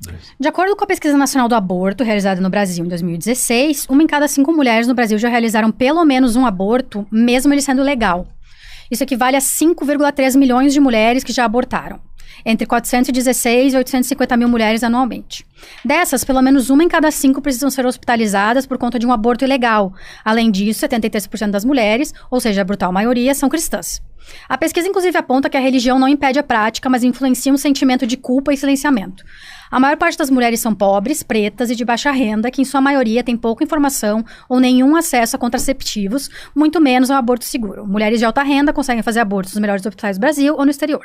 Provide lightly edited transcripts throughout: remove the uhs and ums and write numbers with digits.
minutos. De acordo com a Pesquisa Nacional do Aborto, realizada no Brasil em 2016, 1 em cada 5 mulheres no Brasil já realizaram pelo menos um aborto, mesmo ele sendo legal. Isso equivale a 5,3 milhões de mulheres que já abortaram. Entre 416 e 850 mil mulheres anualmente. Dessas, pelo menos 1 em cada 5 precisam ser hospitalizadas por conta de um aborto ilegal. Além disso, 73% das mulheres, ou seja, a brutal maioria, são cristãs. A pesquisa, inclusive, aponta que a religião não impede a prática, mas influencia um sentimento de culpa e silenciamento. A maior parte das mulheres são pobres, pretas e de baixa renda, que em sua maioria têm pouca informação ou nenhum acesso a contraceptivos, muito menos ao aborto seguro. Mulheres de alta renda conseguem fazer abortos nos melhores hospitais do Brasil ou no exterior.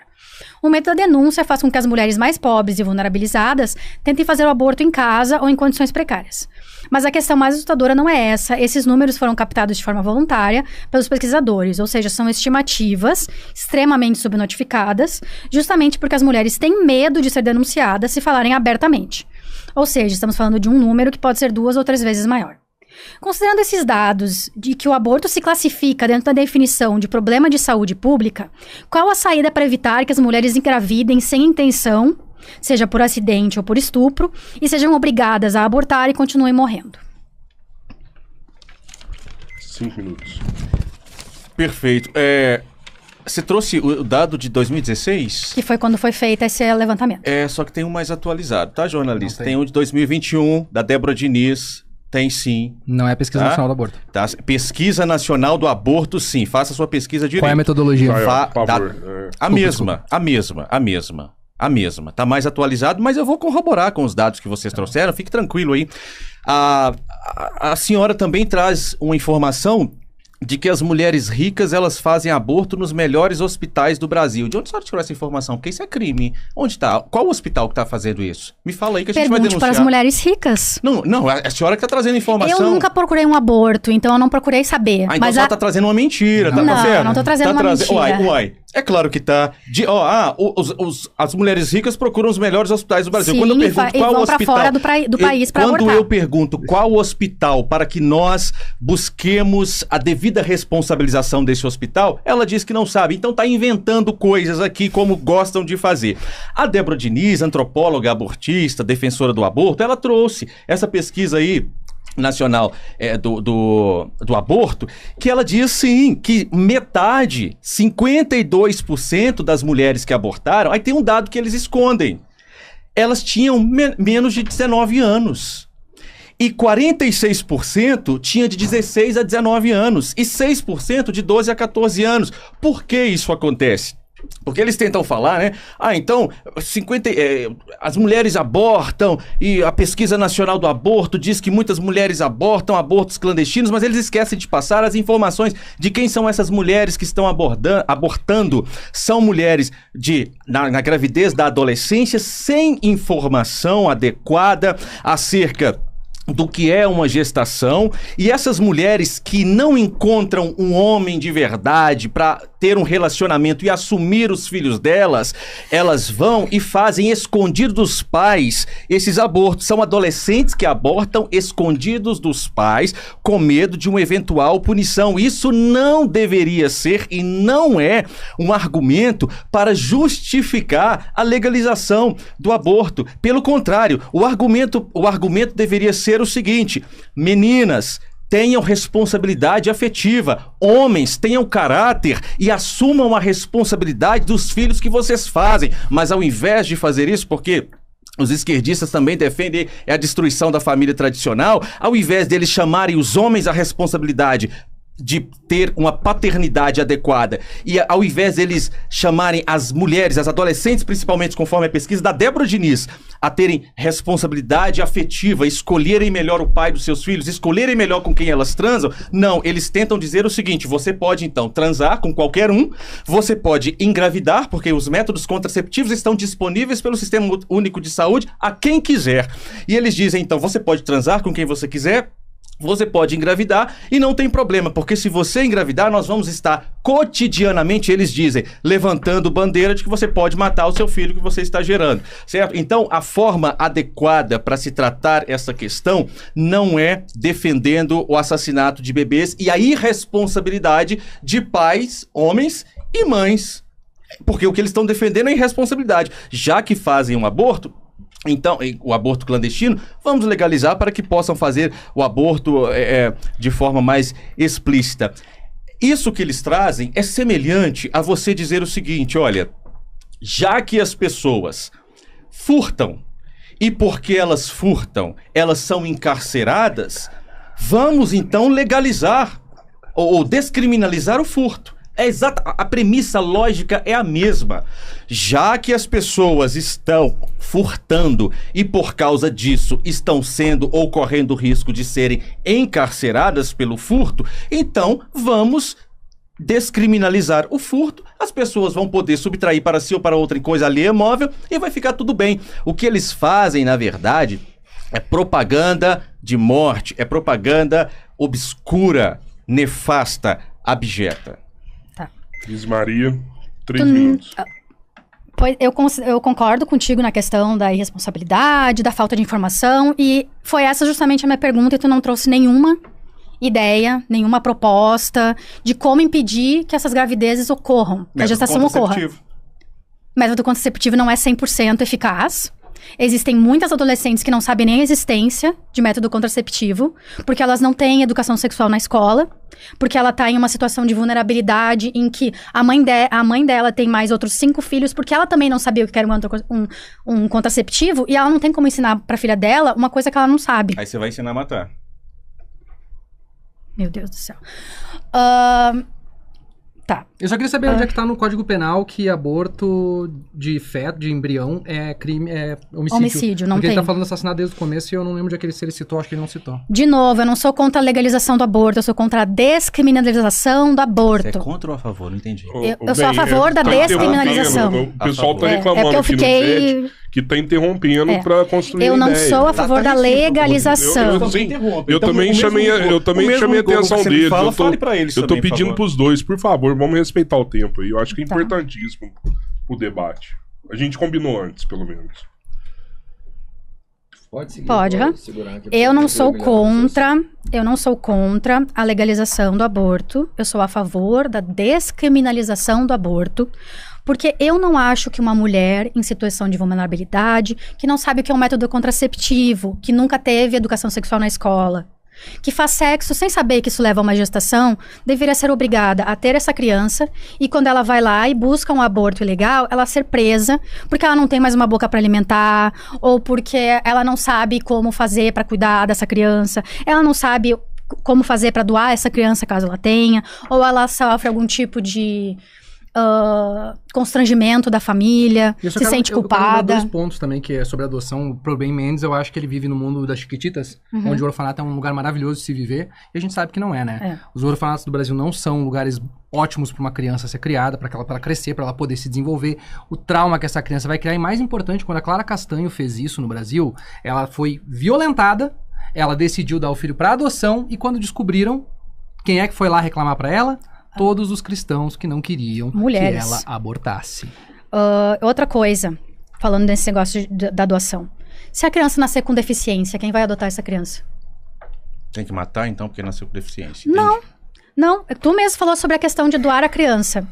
O medo da denúncia faz com que as mulheres mais pobres e vulnerabilizadas tentem fazer o aborto em casa ou em condições precárias. Mas a questão mais assustadora não é essa. Esses números foram captados de forma voluntária pelos pesquisadores, ou seja, são estimativas extremamente subnotificadas, justamente porque as mulheres têm medo de ser denunciadas se falarem abertamente. Ou seja, estamos falando de um número que pode ser 2 ou 3 vezes maior. Considerando esses dados de que o aborto se classifica dentro da definição de problema de saúde pública, qual a saída para evitar que as mulheres engravidem sem intenção, seja por acidente ou por estupro, e sejam obrigadas a abortar e continuem morrendo? 5 minutos. Perfeito. Você trouxe o dado de 2016? Que foi quando foi feito esse levantamento. Só que tem um mais atualizado, tá, jornalista? Tem um de 2021, da Débora Diniz. Tem sim. Não é a Pesquisa Nacional do Aborto. Tá. Pesquisa Nacional do Aborto, sim. Faça a sua pesquisa direito. Qual é a metodologia? Por favor. A mesma. Tá mais atualizado, mas eu vou corroborar com os dados que vocês trouxeram. Fique tranquilo aí. A senhora também traz uma informação de que as mulheres ricas, elas fazem aborto nos melhores hospitais do Brasil. De onde a senhora tirou essa informação? Porque isso é crime. Onde tá? Qual hospital que tá fazendo isso? Me fala aí que a gente vai denunciar. Pergunte para as mulheres ricas. Não, a senhora que tá trazendo informação. Eu nunca procurei um aborto, então eu não procurei saber. Então mas a senhora tá trazendo uma mentira, tá certo? Não, não tô trazendo uma mentira. Uai. É claro que tá. As mulheres ricas procuram os melhores hospitais do Brasil. Sim, quando eu pergunto qual vão hospital, pra fora do país pra abortar. Quando eu pergunto qual hospital para que nós busquemos a devida responsabilização desse hospital, ela diz que não sabe. Então tá inventando coisas aqui como gostam de fazer. A Débora Diniz, antropóloga, abortista, defensora do aborto, ela trouxe essa pesquisa aí nacional do aborto, que ela diz sim, que metade, 52% das mulheres que abortaram, aí tem um dado que eles escondem, elas tinham menos de 19 anos. E 46% tinha de 16 a 19 anos e 6% de 12 a 14 anos. Por que isso acontece? Porque eles tentam falar, né? Então, as mulheres abortam e a Pesquisa Nacional do Aborto diz que muitas mulheres abortam, abortos clandestinos, mas eles esquecem de passar as informações de quem são essas mulheres que estão abortando. São mulheres na gravidez da adolescência sem informação adequada acerca do que é uma gestação, e essas mulheres que não encontram um homem de verdade para ter um relacionamento e assumir os filhos delas, elas vão e fazem escondido dos pais esses abortos. São adolescentes que abortam escondidos dos pais com medo de uma eventual punição. Isso não deveria ser e não é um argumento para justificar a legalização do aborto. Pelo contrário, o argumento deveria ser o seguinte: meninas, tenham responsabilidade afetiva, homens, tenham caráter e assumam a responsabilidade dos filhos que vocês fazem. Mas ao invés de fazer isso, porque os esquerdistas também defendem a destruição da família tradicional, ao invés deles chamarem os homens à responsabilidade de ter uma paternidade adequada, e ao invés deles chamarem as mulheres, as adolescentes principalmente, conforme a pesquisa da Débora Diniz, a terem responsabilidade afetiva, escolherem melhor o pai dos seus filhos, escolherem melhor com quem elas transam, não, eles tentam dizer o seguinte: você pode então transar com qualquer um, você pode engravidar, porque os métodos contraceptivos estão disponíveis pelo Sistema Único de Saúde a quem quiser, e eles dizem então, você pode transar com quem você quiser, você pode engravidar e não tem problema, porque se você engravidar, nós vamos estar cotidianamente, eles dizem, levantando bandeira de que você pode matar o seu filho que você está gerando, certo? Então, a forma adequada para se tratar essa questão não é defendendo o assassinato de bebês e a irresponsabilidade de pais, homens e mães, porque o que eles estão defendendo é irresponsabilidade. Já que fazem um aborto, Então, o aborto clandestino, vamos legalizar para que possam fazer o aborto de forma mais explícita. Isso que eles trazem é semelhante a você dizer o seguinte, olha, já que as pessoas furtam, e porque elas furtam, elas são encarceradas, vamos então legalizar ou descriminalizar o furto. É exata, a premissa lógica é a mesma. Já que as pessoas estão furtando e por causa disso estão sendo ou correndo o risco de serem encarceradas pelo furto, então vamos descriminalizar o furto, as pessoas vão poder subtrair para si ou para outra coisa alheia móvel e vai ficar tudo bem. O que eles fazem, na verdade, é propaganda de morte, é propaganda obscura, nefasta, abjeta. Diz Maria, 3 minutos. Pois eu concordo contigo na questão da irresponsabilidade, da falta de informação, e foi essa justamente a minha pergunta, e tu não trouxe nenhuma ideia, nenhuma proposta de como impedir que essas gravidezes ocorram, que a gestação ocorra. Método contraceptivo não é 100% eficaz. Existem muitas adolescentes que não sabem nem a existência de método contraceptivo, porque elas não têm educação sexual na escola, porque ela está em uma situação de vulnerabilidade em que a mãe dela tem mais outros 5 filhos, porque ela também não sabia o que era um contraceptivo, e ela não tem como ensinar para a filha dela uma coisa que ela não sabe. Aí você vai ensinar a matar. Meu Deus do céu. Tá. Eu só queria saber onde é que tá no Código Penal que aborto de feto, de embrião, é crime, é homicídio. Homicídio, não Porque tem. ele tá falando assassinato desde o começo e eu não lembro se ele citou, acho que ele não citou. De novo, eu não sou contra a legalização do aborto, eu sou contra a descriminalização do aborto. Você é contra ou a favor? Não entendi. Eu sou a favor da descriminalização. O pessoal tá reclamando porque eu aqui no chat que tá interrompendo pra construir Eu não ideia. sou a favor da legalização. Eu também chamei a atenção deles. Fale pra eles Eu tô também, por pedindo favor. pros dois, por favor, vamos respeitar o tempo aí. Eu acho que é importantíssimo o debate. A gente combinou antes, pelo menos. Pode seguir. Pode, pode segurar aqui. Eu não sou contra a legalização do aborto. Eu sou a favor da descriminalização do aborto. Porque eu não acho que uma mulher em situação de vulnerabilidade, que não sabe o que é um método contraceptivo, que nunca teve educação sexual na escola, que faz sexo sem saber que isso leva a uma gestação, deveria ser obrigada a ter essa criança e quando ela vai lá e busca um aborto ilegal, ela ser presa porque ela não tem mais uma boca para alimentar ou porque ela não sabe como fazer para cuidar dessa criança, ela não sabe como fazer para doar essa criança caso ela tenha, ou ela sofre algum tipo de constrangimento da família, se sente culpada. Eu quero 2 pontos também, que é sobre a adoção. O Pro Ben Mendes, eu acho que ele vive no mundo das chiquititas, onde o orfanato é um lugar maravilhoso de se viver, e a gente sabe que não é, né? Os orfanatos do Brasil não são lugares ótimos para uma criança ser criada, para ela crescer, para ela poder se desenvolver. O trauma que essa criança vai criar, e mais importante, quando a Clara Castanho fez isso no Brasil, ela foi violentada, ela decidiu dar o filho para adoção, e quando descobriram, quem é que foi lá reclamar para ela? Todos os cristãos que não queriam Mulheres. que ela abortasse. Outra coisa, falando desse negócio da doação. Se a criança nascer com deficiência, quem vai adotar essa criança? Tem que matar, então, porque nasceu com deficiência. Não. Tu mesmo falou sobre a questão de doar a criança.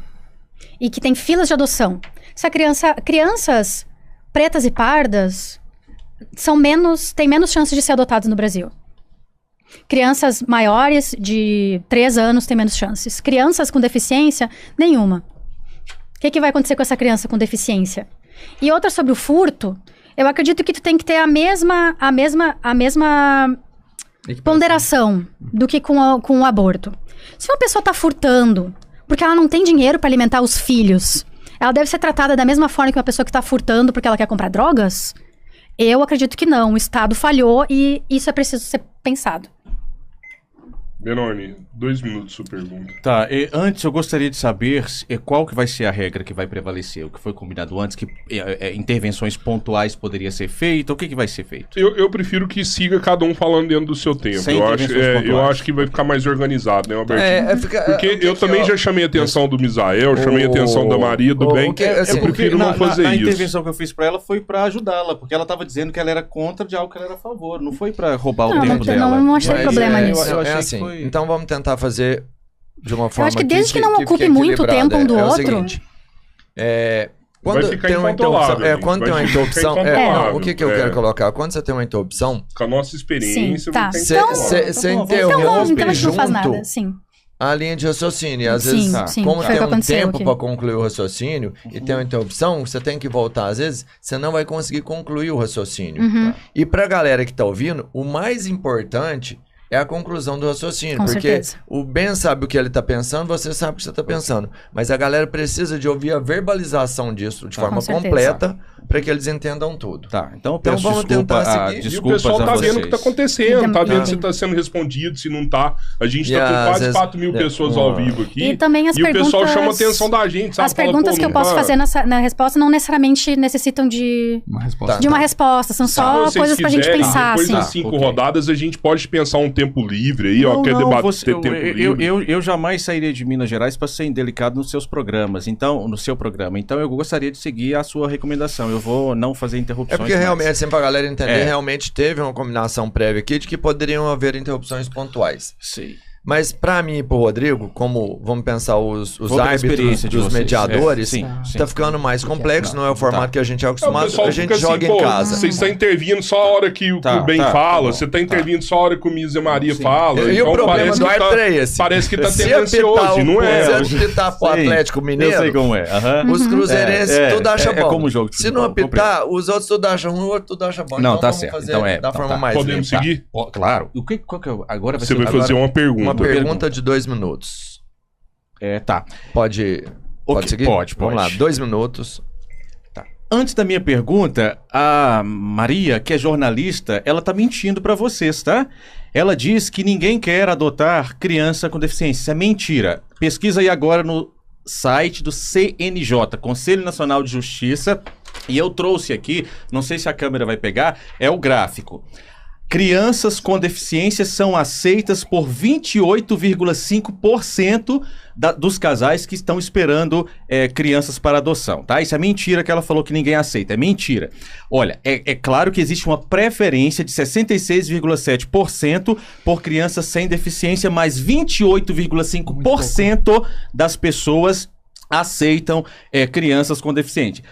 E que tem filas de adoção. Se a crianças pretas e pardas têm menos chances de ser adotadas no Brasil. Crianças maiores de 3 anos têm menos chances. Crianças com deficiência, nenhuma. O que vai acontecer com essa criança com deficiência? E outra sobre o furto, eu acredito que tu tem que ter a mesma ponderação do que com o aborto. Se uma pessoa está furtando porque ela não tem dinheiro para alimentar os filhos, ela deve ser tratada da mesma forma que uma pessoa que está furtando porque ela quer comprar drogas? Eu acredito que não. O Estado falhou e isso é preciso ser pensado. Benoni, 2 minutos sua pergunta. Tá, antes eu gostaria de saber qual que vai ser a regra que vai prevalecer, o que foi combinado antes, que intervenções pontuais poderia ser feita, o que vai ser feito? Eu prefiro que siga cada um falando dentro do seu tempo. Sem Eu acho que vai ficar mais organizado, né, Albertinho? Porque eu também já chamei a atenção do Misael, chamei a atenção da Maria, do bem. Eu prefiro não fazer a isso. A intervenção que eu fiz pra ela foi pra ajudá-la, porque ela tava dizendo que ela era contra de algo que ela era a favor, não foi pra roubar o tempo dela. Não achei problema nisso. Eu achei assim, que foi... Então vamos tentar fazer de uma forma eu acho que desde que não ocupe muito tempo um do outro. O seguinte, Quando tem uma interrupção, quando tem uma interrupção, o que eu quero colocar? Quando você tem uma interrupção... Com a nossa experiência, você interrompe junto sim. a linha de raciocínio. Às vezes, como tem um tempo para concluir o raciocínio e tem uma interrupção, você tem que voltar. Às vezes, você não vai conseguir concluir o raciocínio. E pra galera que tá ouvindo, o mais importante... é a conclusão do raciocínio, porque certeza. O Ben sabe o que ele está pensando, você sabe o que você está pensando, mas a galera precisa de ouvir a verbalização disso de forma completa para que eles entendam tudo. Tá, então vamos tentar seguir. E o pessoal tá vendo o que está acontecendo, tá vendo se está sendo respondido, se não tá. A gente está com quase 4 mil pessoas ao vivo aqui. E também as perguntas... o pessoal chama a atenção da gente, sabe? As perguntas que eu posso fazer na resposta não necessariamente necessitam de uma resposta, são só coisas para a gente pensar. Depois das 5 rodadas, a gente pode pensar um tempo livre aí, ó, quer debater tempo livre. Eu jamais sairia de Minas Gerais para ser indelicado nos seus programas, então, no seu programa. Então, eu gostaria de seguir a sua recomendação. Eu vou não fazer interrupções. É porque realmente, assim, pra galera entender, realmente teve uma combinação prévia aqui de que poderiam haver interrupções pontuais. Sim. Mas pra mim e pro Rodrigo, como vamos pensar os árbitros dos mediadores, tá ficando mais complexo, não é o formato que a gente é acostumado, a gente joga em casa. Você está intervindo só a hora que o Ben fala, você tá intervindo só a hora que o Misa e Maria falam. E o problema do árbitro é esse. Parece que tá tendencioso, não é? Se apitar pro Atlético Mineiro, eu sei como é. Os cruzeirenses tudo acham bom. É como o jogo. Se não apitar, os outros tudo acham ruim, o outro tudo acha bom. Não, tá certo. Então da forma mais podemos seguir? Claro. Agora você vai fazer uma pergunta. Uma pergunta de 2 minutos. Tá. Pode seguir? Pode. Vamos lá, 2 minutos. Tá. Antes da minha pergunta, a Maria, que é jornalista, ela tá mentindo pra vocês, tá? Ela diz que ninguém quer adotar criança com deficiência. Isso é mentira. Pesquisa aí agora no site do CNJ, Conselho Nacional de Justiça, e eu trouxe aqui, não sei se a câmera vai pegar, é o gráfico. Crianças com deficiência são aceitas por 28,5% dos casais que estão esperando crianças para adoção, tá? Isso é mentira que ela falou que ninguém aceita, é mentira. Olha, é claro que existe uma preferência de 66,7% por crianças sem deficiência, mas 28,5% das pessoas aceitam crianças com deficiência.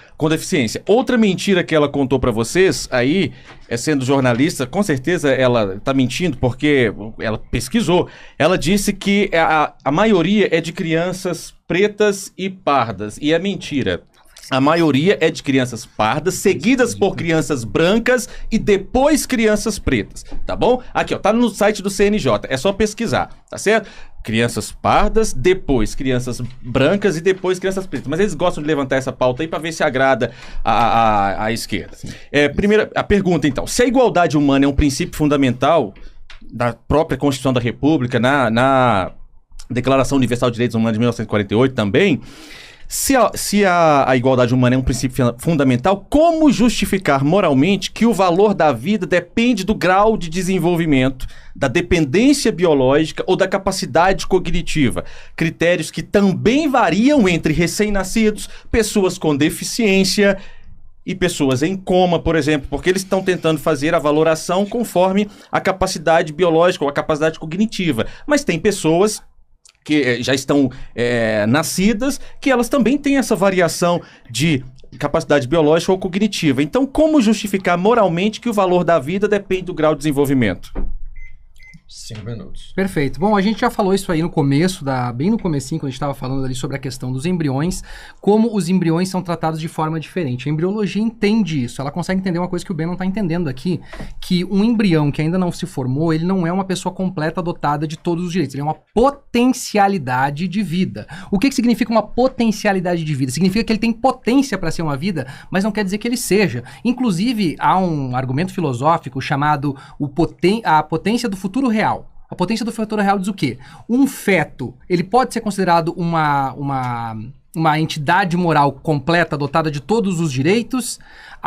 Outra mentira que ela contou para vocês, aí, sendo jornalista, com certeza ela tá mentindo porque ela pesquisou. Ela disse que a maioria é de crianças pretas e pardas, e é mentira. A maioria é de crianças pardas, seguidas por crianças brancas e depois crianças pretas, tá bom? Aqui, ó, tá no site do CNJ, é só pesquisar, tá certo? Crianças pardas, depois crianças brancas e depois crianças pretas. Mas eles gostam de levantar essa pauta aí para ver se agrada a esquerda. Primeira, a pergunta, então. Se a igualdade humana é um princípio fundamental da própria Constituição da República, na Declaração Universal de Direitos Humanos de 1948 também... Se a igualdade humana é um princípio fundamental, como justificar moralmente que o valor da vida depende do grau de desenvolvimento, da dependência biológica ou da capacidade cognitiva? Critérios que também variam entre recém-nascidos, pessoas com deficiência e pessoas em coma, por exemplo, porque eles estão tentando fazer a valoração conforme a capacidade biológica ou a capacidade cognitiva. Mas tem pessoas que já estão nascidas, que elas também têm essa variação de capacidade biológica ou cognitiva. Então, como justificar moralmente que o valor da vida depende do grau de desenvolvimento? 5 minutos. Perfeito. Bom, a gente já falou isso aí no começo, bem no comecinho, quando a gente estava falando ali sobre a questão dos embriões, como os embriões são tratados de forma diferente. A embriologia entende isso, ela consegue entender uma coisa que o Ben não está entendendo aqui, que um embrião que ainda não se formou, ele não é uma pessoa completa dotada de todos os direitos, ele é uma potencialidade de vida. O que significa uma potencialidade de vida? Significa que ele tem potência para ser uma vida, mas não quer dizer que ele seja. Inclusive, há um argumento filosófico chamado a potência do futuro real. A potência do futuro real diz o quê? Um feto, ele pode ser considerado uma entidade moral completa, dotada de todos os direitos,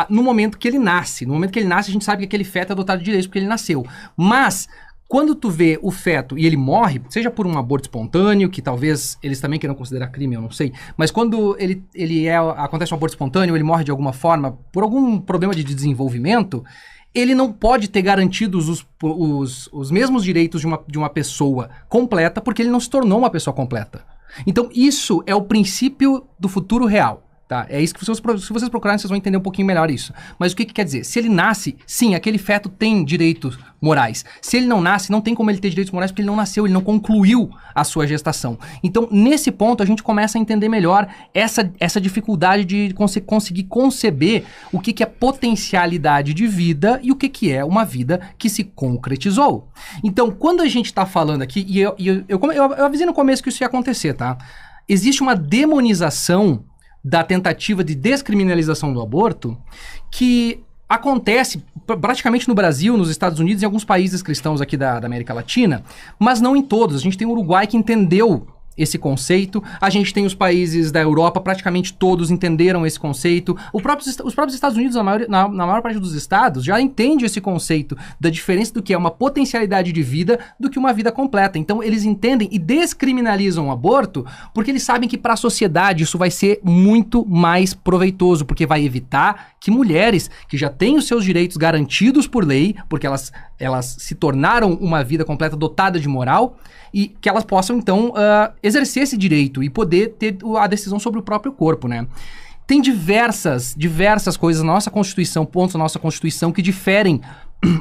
no momento que ele nasce. No momento que ele nasce, a gente sabe que aquele feto é dotado de direitos porque ele nasceu. Mas, quando tu vê o feto e ele morre, seja por um aborto espontâneo, que talvez eles também queiram considerar crime, eu não sei, mas quando acontece um aborto espontâneo, ele morre de alguma forma, por algum problema de desenvolvimento, ele não pode ter garantidos os mesmos direitos de uma pessoa completa, porque ele não se tornou uma pessoa completa. Então, isso é o princípio do futuro real. Tá? É isso que se vocês procurarem, vocês vão entender um pouquinho melhor isso. Mas o que quer dizer? Se ele nasce, sim, aquele feto tem direitos morais. Se ele não nasce, não tem como ele ter direitos morais porque ele não nasceu, ele não concluiu a sua gestação. Então, nesse ponto, a gente começa a entender melhor essa dificuldade de conseguir conceber o que é potencialidade de vida e o que é uma vida que se concretizou. Então, quando a gente está falando aqui, e eu avisei no começo que isso ia acontecer, tá? Existe uma demonização da tentativa de descriminalização do aborto, que acontece praticamente no Brasil, nos Estados Unidos e em alguns países cristãos aqui da América Latina, mas não em todos. A gente tem o Uruguai que entendeu esse conceito, a gente tem os países da Europa, praticamente todos entenderam esse conceito. Os próprios Estados Unidos, na maior parte dos estados, já entende esse conceito da diferença do que é uma potencialidade de vida do que uma vida completa. Então, eles entendem e descriminalizam o aborto porque eles sabem que para a sociedade isso vai ser muito mais proveitoso, porque vai evitar que mulheres que já têm os seus direitos garantidos por lei, porque elas se tornaram uma vida completa dotada de moral, e que elas possam, então, exercer esse direito e poder ter a decisão sobre o próprio corpo, né? Tem diversas coisas na nossa Constituição, pontos da nossa Constituição que diferem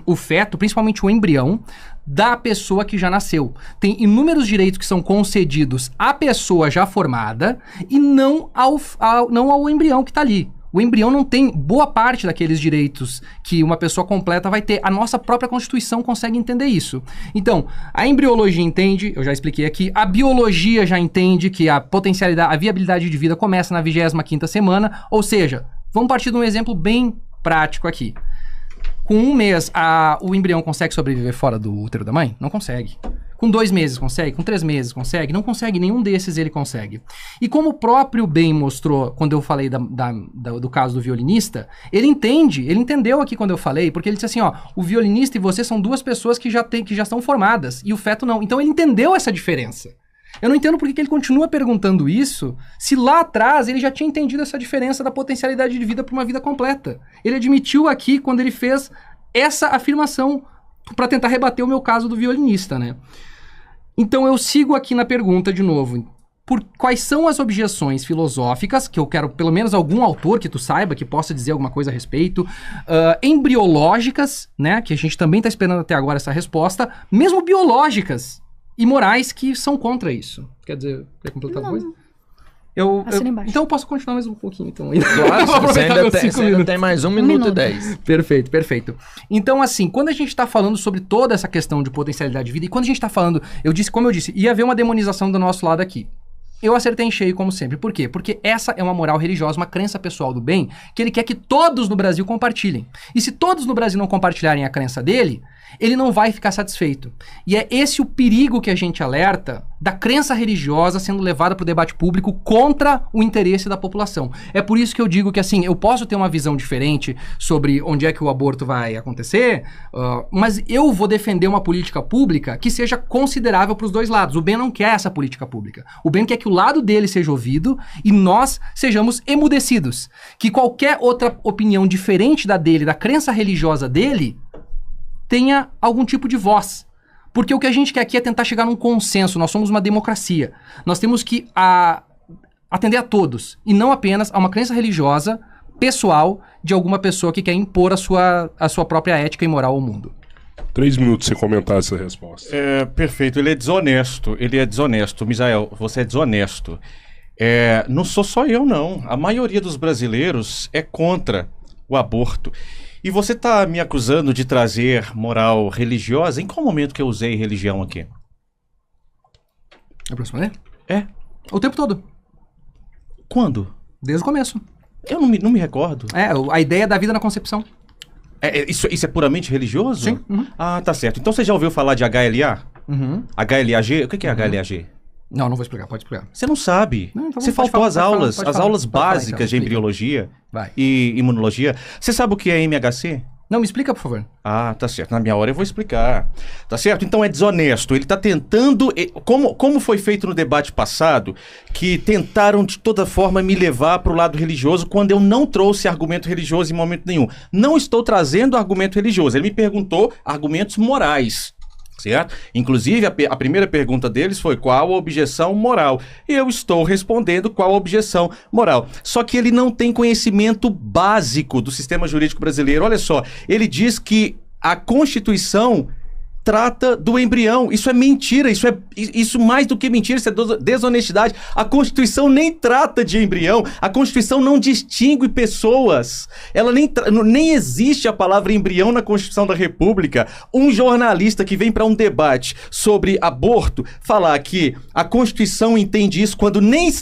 o feto, principalmente o embrião, da pessoa que já nasceu. Tem inúmeros direitos que são concedidos à pessoa já formada e não ao embrião que está ali. O embrião não tem boa parte daqueles direitos que uma pessoa completa vai ter. A nossa própria Constituição consegue entender isso. Então, a embriologia entende, eu já expliquei aqui, a biologia já entende que a potencialidade, a viabilidade de vida começa na 25ª semana, ou seja, vamos partir de um exemplo bem prático aqui. Com 1 mês, o embrião consegue sobreviver fora do útero da mãe? Não consegue. Com 2 meses consegue? Com 3 meses consegue? Não consegue, nenhum desses ele consegue. E como o próprio Ben mostrou, quando eu falei do caso do violinista, ele entendeu aqui quando eu falei, porque ele disse assim, ó, o violinista e você são 2 pessoas que já estão formadas, e o feto não. Então ele entendeu essa diferença. Eu não entendo por que ele continua perguntando isso, se lá atrás ele já tinha entendido essa diferença da potencialidade de vida para uma vida completa. Ele admitiu aqui quando ele fez essa afirmação para tentar rebater o meu caso do violinista, né? Então eu sigo aqui na pergunta de novo. Quais são as objeções filosóficas, que eu quero pelo menos algum autor que tu saiba, que possa dizer alguma coisa a respeito, embriológicas, né, que a gente também está esperando até agora essa resposta, mesmo biológicas e morais que são contra isso. Quer dizer, quer completar alguma coisa? Então eu posso continuar mais um pouquinho. Então. Claro, você ainda tem mais 1 minuto e 10. Perfeito. Então, assim, quando a gente está falando sobre toda essa questão de potencialidade de vida, e quando a gente está falando, como eu disse, ia haver uma demonização do nosso lado aqui. Eu acertei em cheio, como sempre. Por quê? Porque essa é uma moral religiosa, uma crença pessoal do bem, que ele quer que todos no Brasil compartilhem. E se todos no Brasil não compartilharem a crença dele, ele não vai ficar satisfeito. E é esse o perigo que a gente alerta da crença religiosa sendo levada para o debate público contra o interesse da população. É por isso que eu digo que, assim, eu posso ter uma visão diferente sobre onde é que o aborto vai acontecer, mas eu vou defender uma política pública que seja considerável para os 2 lados. O Ben não quer essa política pública. O Ben quer que o lado dele seja ouvido e nós sejamos emudecidos. Que qualquer outra opinião diferente da dele, da crença religiosa dele, tenha algum tipo de voz. Porque o que a gente quer aqui é tentar chegar num consenso. Nós somos uma democracia. Nós temos que atender a todos. E não apenas a uma crença religiosa, pessoal, de alguma pessoa que quer impor a sua própria ética e moral ao mundo. 3 minutos sem comentar essa resposta. Perfeito. Ele é desonesto. Misael, você é desonesto. Não sou só eu, não. A maioria dos brasileiros é contra o aborto. E você está me acusando de trazer moral religiosa? Em qual momento que eu usei religião aqui? É pra responder? É. O tempo todo. Quando? Desde o começo. Eu não me recordo. A ideia da vida na concepção. Isso é puramente religioso? Sim. Uhum. Ah, tá certo. Então você já ouviu falar de HLA? Uhum. HLAG? O que é HLAG? Não vou explicar, pode explicar. Você não sabe. Não, então você faltou as aulas básicas então, de embriologia e imunologia. Você sabe o que é MHC? Não, me explica, por favor. Ah, tá certo. Na minha hora eu vou explicar. Tá certo? Então é desonesto. Ele tá tentando... Como foi feito no debate passado, que tentaram de toda forma me levar pro lado religioso quando eu não trouxe argumento religioso em momento nenhum. Não estou trazendo argumento religioso. Ele me perguntou argumentos morais. Certo? Inclusive, a primeira pergunta deles foi qual a objeção moral. E eu estou respondendo qual a objeção moral. Só que ele não tem conhecimento básico do sistema jurídico brasileiro. Olha só, ele diz que a Constituição trata do embrião. Isso é mentira, isso mais do que mentira, isso é desonestidade. A Constituição nem trata de embrião, a Constituição não distingue pessoas. Ela nem existe a palavra embrião na Constituição da República. Um jornalista que vem para um debate sobre aborto falar que a Constituição entende isso quando nem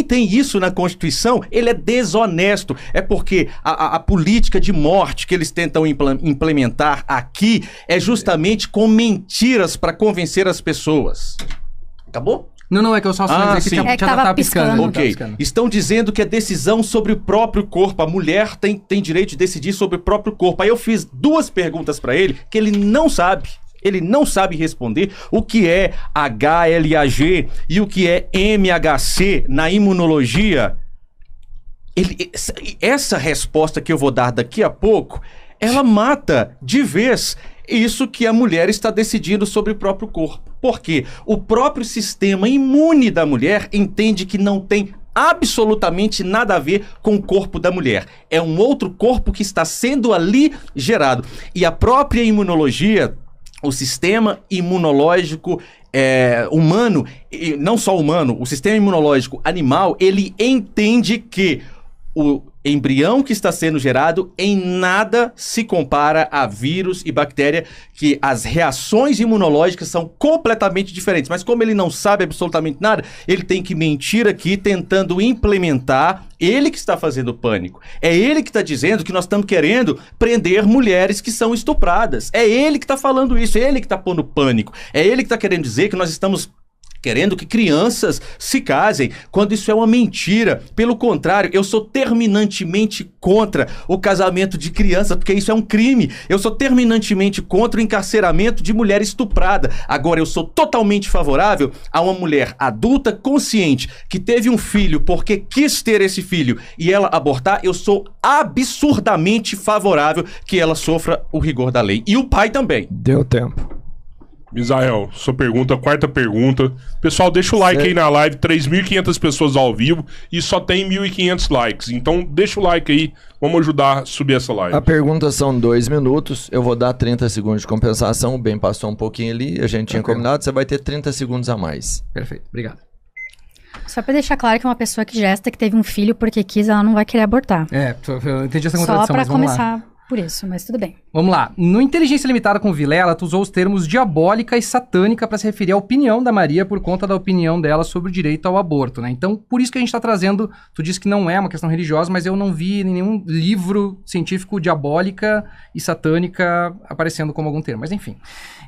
tem isso na Constituição, ele é desonesto. É porque a política de morte que eles tentam implementar aqui é justamente com mentiras para convencer as pessoas. Acabou? Não, é que eu só dizer que tava piscando. Ok. Estão dizendo que a decisão sobre o próprio corpo, a mulher tem direito de decidir sobre o próprio corpo. Aí eu fiz 2 perguntas para ele que ele não sabe. Ele não sabe responder o que é HLA-G e o que é MHC na imunologia. Essa resposta que eu vou dar daqui a pouco, ela mata de vez isso que a mulher está decidindo sobre o próprio corpo. Por quê? O próprio sistema imune da mulher entende que não tem absolutamente nada a ver com o corpo da mulher. É um outro corpo que está sendo ali gerado. E a própria imunologia, o sistema imunológico humano, e não só humano, o sistema imunológico animal, ele entende que o embrião que está sendo gerado em nada se compara a vírus e bactéria, que as reações imunológicas são completamente diferentes. Mas como ele não sabe absolutamente nada, ele tem que mentir aqui tentando implementar. Ele que está fazendo pânico. É ele que está dizendo que nós estamos querendo prender mulheres que são estupradas. É ele que está falando isso, é ele que está pondo pânico. É ele que está querendo dizer que nós estamos querendo que crianças se casem, quando isso é uma mentira. Pelo contrário, eu sou terminantemente contra o casamento de crianças, porque isso é um crime. Eu sou terminantemente contra o encarceramento de mulher estuprada. Agora, eu sou totalmente favorável a uma mulher adulta, consciente, que teve um filho porque quis ter esse filho e ela abortar. Eu sou absurdamente favorável que ela sofra o rigor da lei. E o pai também. Deu tempo. Misael, sua pergunta, 4ª pergunta. Pessoal, deixa o like aí na live, 3.500 pessoas ao vivo e só tem 1.500 likes. Então, deixa o like aí, vamos ajudar a subir essa live. A pergunta são 2 minutos, eu vou dar 30 segundos de compensação, o Ben passou um pouquinho ali, a gente tinha combinado, você vai ter 30 segundos a mais. Perfeito, obrigado. Só pra deixar claro que uma pessoa que gesta que teve um filho porque quis, ela não vai querer abortar. Eu entendi essa contradição, só pra começar por isso, mas tudo bem. Vamos lá. No Inteligência Limitada com Vilela, tu usou os termos diabólica e satânica para se referir à opinião da Maria por conta da opinião dela sobre o direito ao aborto, né? Então, por isso que a gente tá trazendo, tu disse que não é uma questão religiosa, mas eu não vi nenhum livro científico diabólica e satânica aparecendo como algum termo, mas enfim.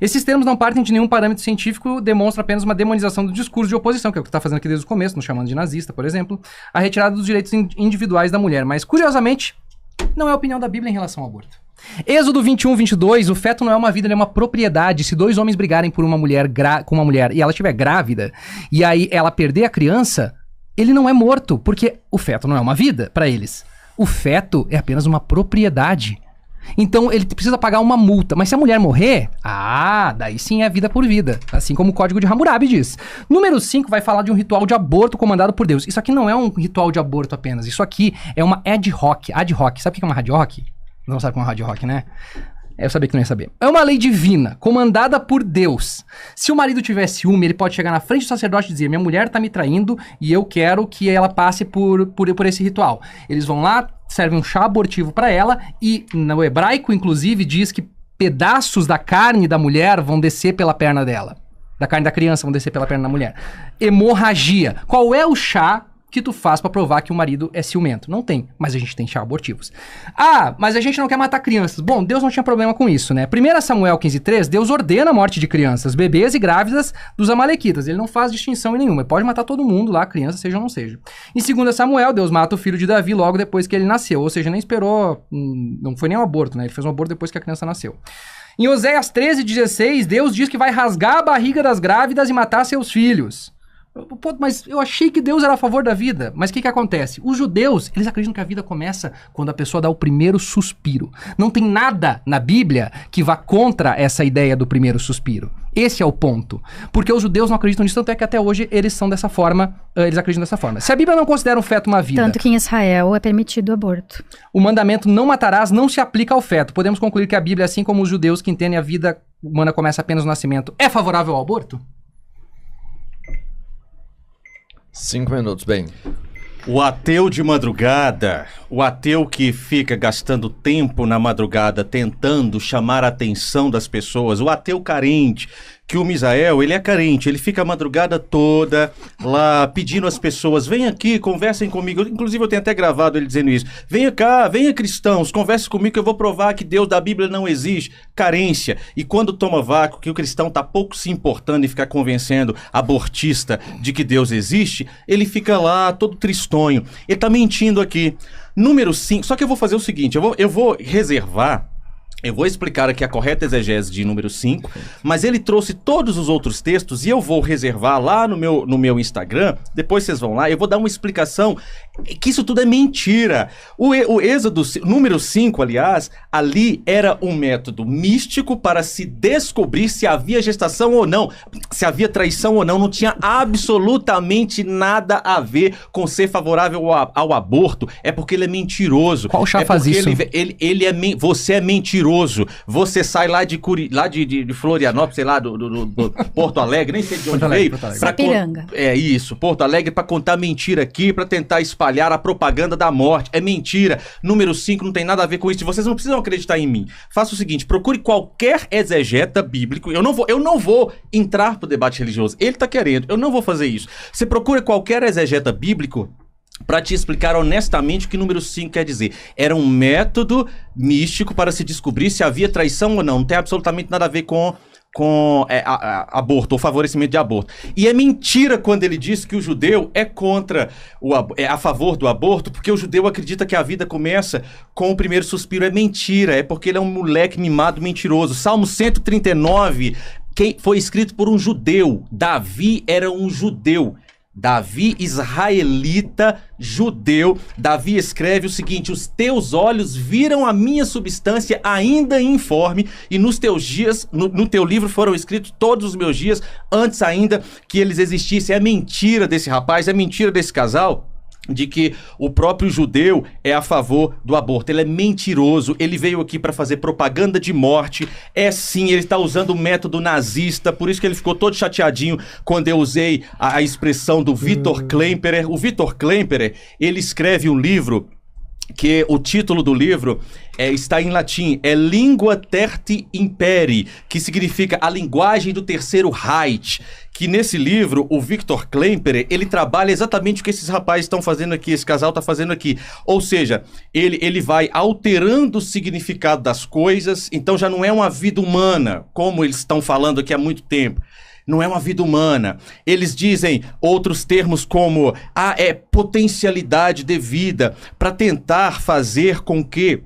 Esses termos não partem de nenhum parâmetro científico, demonstra apenas uma demonização do discurso de oposição, que é o que tu tá fazendo aqui desde o começo, nos chamando de nazista, por exemplo, a retirada dos direitos individuais da mulher, mas curiosamente, não é a opinião da Bíblia em relação ao aborto. Êxodo 21, 22, o feto não é uma vida, ele é uma propriedade. Se 2 homens brigarem por uma mulher com uma mulher e ela estiver grávida, e aí ela perder a criança, ele não é morto, porque o feto não é uma vida para eles. O feto é apenas uma propriedade. Então ele precisa pagar uma multa. Mas se a mulher morrer, daí sim é vida por vida. Assim como o Código de Hammurabi diz. Número 5 vai falar de um ritual de aborto comandado por Deus. Isso aqui não é um ritual de aborto apenas. Isso aqui é uma ad hoc. Ad hoc. Sabe o que é uma ad hoc? Não sabe o que é uma ad hoc, né? Eu sabia que não ia saber. É uma lei divina, comandada por Deus. Se o marido tiver ciúme, ele pode chegar na frente do sacerdote e dizer: minha mulher tá me traindo e eu quero que ela passe por esse ritual. Eles vão lá, servem um chá abortivo para ela e no hebraico, inclusive, diz que pedaços da carne da mulher vão descer pela perna dela. Da carne da criança vão descer pela perna da mulher. Hemorragia. Qual é o chá que tu faz pra provar que o marido é ciumento? Não tem, mas a gente tem chá abortivos. Mas a gente não quer matar crianças. Bom, Deus não tinha problema com isso, né? 1 Samuel 15:3, Deus ordena a morte de crianças, bebês e grávidas dos amalequitas. Ele não faz distinção em nenhuma. Ele pode matar todo mundo lá, criança, seja ou não seja. Em 2 Samuel, Deus mata o filho de Davi logo depois que ele nasceu. Ou seja, nem esperou, não foi nem um aborto, né? Ele fez um aborto depois que a criança nasceu. Em Oséias 13:16, Deus diz que vai rasgar a barriga das grávidas e matar seus filhos. Pô, mas eu achei que Deus era a favor da vida. Mas o que acontece? Os judeus, eles acreditam que a vida começa quando a pessoa dá o primeiro suspiro. Não tem nada na Bíblia que vá contra essa ideia do primeiro suspiro. Esse é o ponto. Porque os judeus não acreditam nisso, tanto é que até hoje eles são dessa forma, eles acreditam dessa forma. Se a Bíblia não considera um feto uma vida... Tanto que em Israel é permitido o aborto. O mandamento não matarás não se aplica ao feto. Podemos concluir que a Bíblia, assim como os judeus que entendem a vida humana começa apenas no nascimento, é favorável ao aborto? 5 minutos, bem. O ateu de madrugada, o ateu que fica gastando tempo na madrugada tentando chamar a atenção das pessoas, o ateu carente, que o Misael, ele é carente, ele fica a madrugada toda lá pedindo às pessoas, vem aqui, conversem comigo, inclusive eu tenho até gravado ele dizendo isso, venha cá, venha cristãos, conversem comigo que eu vou provar que Deus da Bíblia não existe, carência, e quando toma vácuo, que o cristão tá pouco se importando em ficar convencendo abortista de que Deus existe, ele fica lá todo tristonho, ele tá mentindo aqui. Número 5, só que eu vou fazer o seguinte, eu vou reservar. Eu vou explicar aqui a correta exegese de número 5, mas ele trouxe todos os outros textos e eu vou reservar lá no meu Instagram, depois vocês vão lá, eu vou dar uma explicação que isso tudo é mentira. O Êxodo, número 5, aliás, ali era um método místico para se descobrir se havia gestação ou não, se havia traição ou não, não tinha absolutamente nada a ver com ser favorável ao aborto, é porque ele é mentiroso. Qual chá faz isso? Você é mentiroso. Você sai lá de Florianópolis, sei lá, do Porto Alegre, nem sei de onde veio. Piranga. É isso, Porto Alegre, pra contar mentira aqui, pra tentar espalhar a propaganda da morte. É mentira. Número 5 não tem nada a ver com isso. Vocês não precisam acreditar em mim. Faça o seguinte, procure qualquer exegeta bíblico. Eu não vou entrar pro debate religioso. Ele tá querendo, eu não vou fazer isso. Você procura qualquer exegeta bíblico para te explicar honestamente o que número 5 quer dizer. Era um método místico para se descobrir se havia traição ou não. Não tem absolutamente nada a ver com aborto, ou favorecimento de aborto. E é mentira quando ele diz que o judeu é a favor do aborto, porque o judeu acredita que a vida começa com o primeiro suspiro. É mentira, é porque ele é um moleque mimado mentiroso. Salmo 139, que foi escrito por um judeu. Davi era um judeu. Davi, israelita, judeu, Davi escreve o seguinte: os teus olhos viram a minha substância ainda informe, e nos teus dias, no teu livro foram escritos todos os meus dias, antes ainda que eles existissem. É mentira desse rapaz, é mentira desse casal, de que o próprio judeu é a favor do aborto. Ele é mentiroso, ele veio aqui para fazer propaganda de morte. É sim, ele está usando o método nazista, por isso que ele ficou todo chateadinho quando eu usei a expressão do Victor Klemperer. O Victor Klemperer, ele escreve um livro que o título do livro está em latim, é Lingua Tertii Imperii, que significa a linguagem do terceiro Reich, que nesse livro, o Victor Klemperer, ele trabalha exatamente o que esses rapazes estão fazendo aqui, esse casal está fazendo aqui. Ou seja, ele vai alterando o significado das coisas, então já não é uma vida humana, como eles estão falando aqui há muito tempo. Não é uma vida humana. Eles dizem outros termos como potencialidade de vida, para tentar fazer com que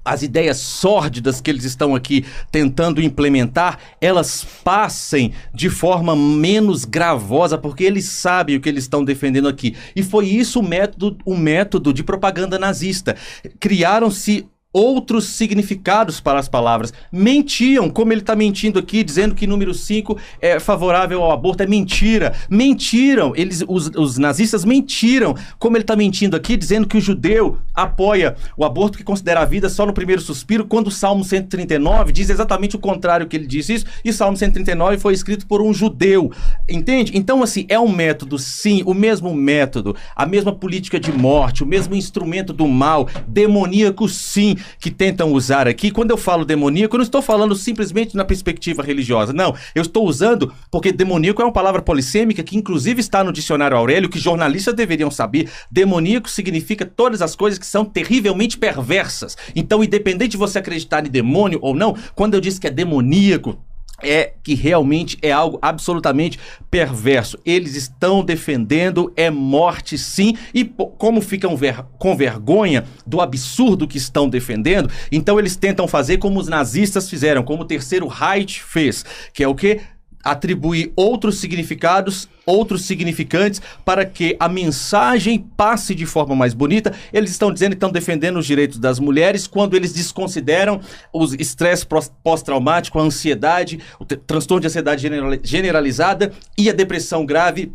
as ideias sórdidas que eles estão aqui tentando implementar, elas passem de forma menos gravosa, porque eles sabem o que eles estão defendendo aqui. E foi isso o método de propaganda nazista. Criaram-se outros significados para as palavras. Mentiam, como ele está mentindo aqui, dizendo que número 5 é favorável ao aborto. É mentira. Mentiram. Os nazistas mentiram, como ele está mentindo aqui, dizendo que o judeu apoia o aborto, que considera a vida só no primeiro suspiro, quando o Salmo 139 diz exatamente o contrário que ele disse isso, e o Salmo 139 foi escrito por um judeu. Entende? Então, assim, é um método, sim, o mesmo método, a mesma política de morte, o mesmo instrumento do mal, demoníaco, sim, que tentam usar aqui. Quando eu falo demoníaco, eu não estou falando simplesmente na perspectiva religiosa, não. Eu estou usando porque demoníaco é uma palavra polissêmica que inclusive está no dicionário Aurélio, que jornalistas deveriam saber. Demoníaco significa todas as coisas que são terrivelmente perversas. Então, independente de você acreditar em demônio ou não, quando eu disse que é demoníaco, é que realmente é algo absolutamente perverso. Eles estão defendendo morte, sim, e como ficam com vergonha do absurdo que estão defendendo, então eles tentam fazer como os nazistas fizeram, como o terceiro Reich fez, que é o quê? atribuir outros significados, outros significantes, para que a mensagem passe de forma mais bonita. Eles estão dizendo que estão defendendo os direitos das mulheres quando eles desconsideram o estresse pós-traumático, a ansiedade, o transtorno de ansiedade generalizada e a depressão grave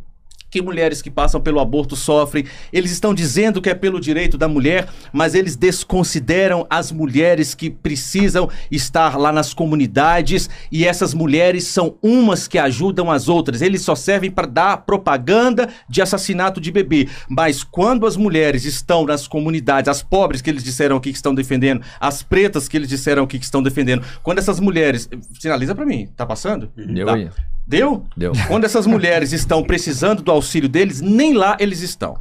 que mulheres que passam pelo aborto sofrem. Eles estão dizendo que é pelo direito da mulher, mas eles desconsideram as mulheres que precisam estar lá nas comunidades, e essas mulheres são umas que ajudam as outras. Eles só servem para dar propaganda de assassinato de bebê. Mas quando as mulheres estão nas comunidades, as pobres que eles disseram aqui que estão defendendo, as pretas que eles disseram aqui que estão defendendo, quando essas mulheres... Sinaliza para mim, tá passando? Deu tá. aí. Deu? Deu. Quando essas mulheres estão precisando do auxílio deles, nem lá eles estão.